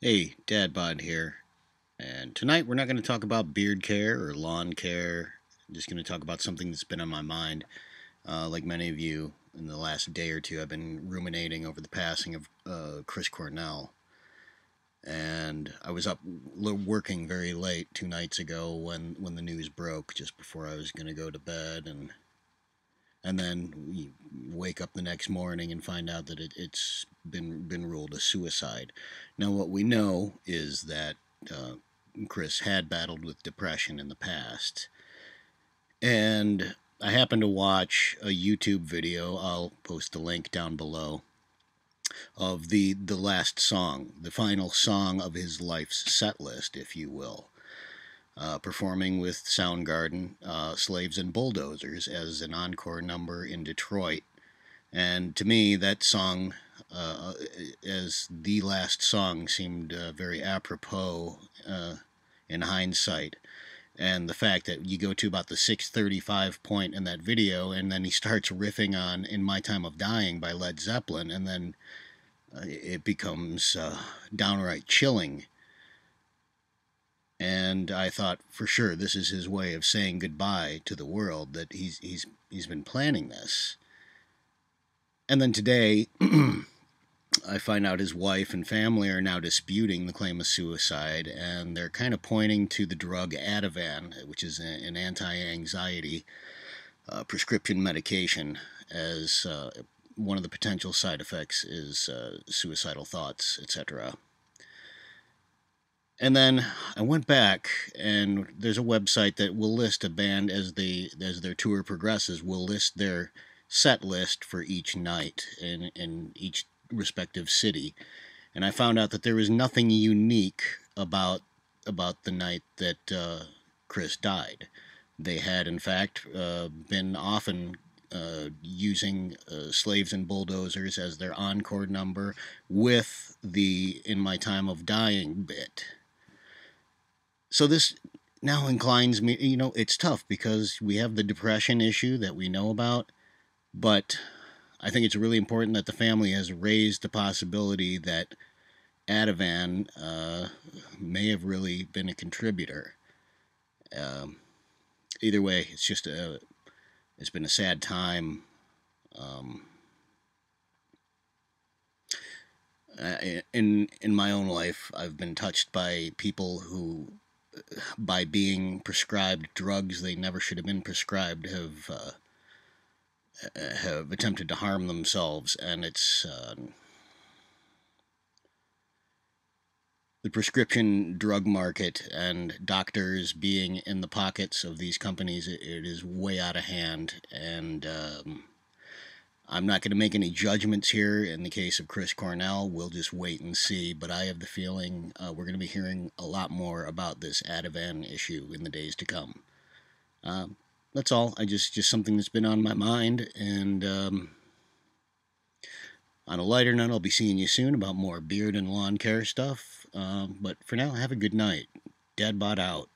Hey, Dad Bod here, and tonight we're not going to talk about beard care or lawn care. I'm just going to talk about something that's been on my mind. Like many of you, in the last day or two, I've been ruminating over the passing of Chris Cornell. And I was up working very late 2 nights ago when the news broke, just before I was going to go to bed, and then we wake up the next morning and find out that it's been ruled a suicide. Now, what we know is that uh, Chris had battled with depression in the past, and I happened to watch a YouTube video. I'll post the link down below of the last song, the final song of his life's set list, if you will. Performing with Soundgarden, Slaves and Bulldozers as an encore number in Detroit. And to me, that song, as the last song, seemed very apropos in hindsight. And the fact that you go to about the 6:35 point in that video, and then he starts riffing on "In My Time of Dying" by Led Zeppelin, and then it becomes downright chilling. And I thought, for sure, this is his way of saying goodbye to the world, that he's been planning this. And then today, I find out his wife and family are now disputing the claim of suicide, and they're kind of pointing to the drug Ativan, which is an anti-anxiety prescription medication, as one of the potential side effects is suicidal thoughts, etc. And then I went back, and there's a website that will list a band as their tour progresses, will list their set list for each night in each respective city. And I found out that there was nothing unique about the night that Chris died. They had, in fact, been often using Slaves and Bulldozers as their encore number with the "In My Time of Dying" bit. So this now inclines me, it's tough because we have the depression issue that we know about, but I think it's really important that the family has raised the possibility that Ativan may have really been a contributor. Either way, it's been a sad time. In my own life, I've been touched by people who, by being prescribed drugs they never should have been prescribed, have attempted to harm themselves, and it's the prescription drug market and doctors being in the pockets of these companies. It is way out of hand, and I'm not going to make any judgments here. In the case of Chris Cornell, we'll just wait and see, but I have the feeling we're going to be hearing a lot more about this Ativan issue in the days to come. That's all. Just something that's been on my mind, and on a lighter note, I'll be seeing you soon about more beard and lawn care stuff. But for now, have a good night. Dad Bod out.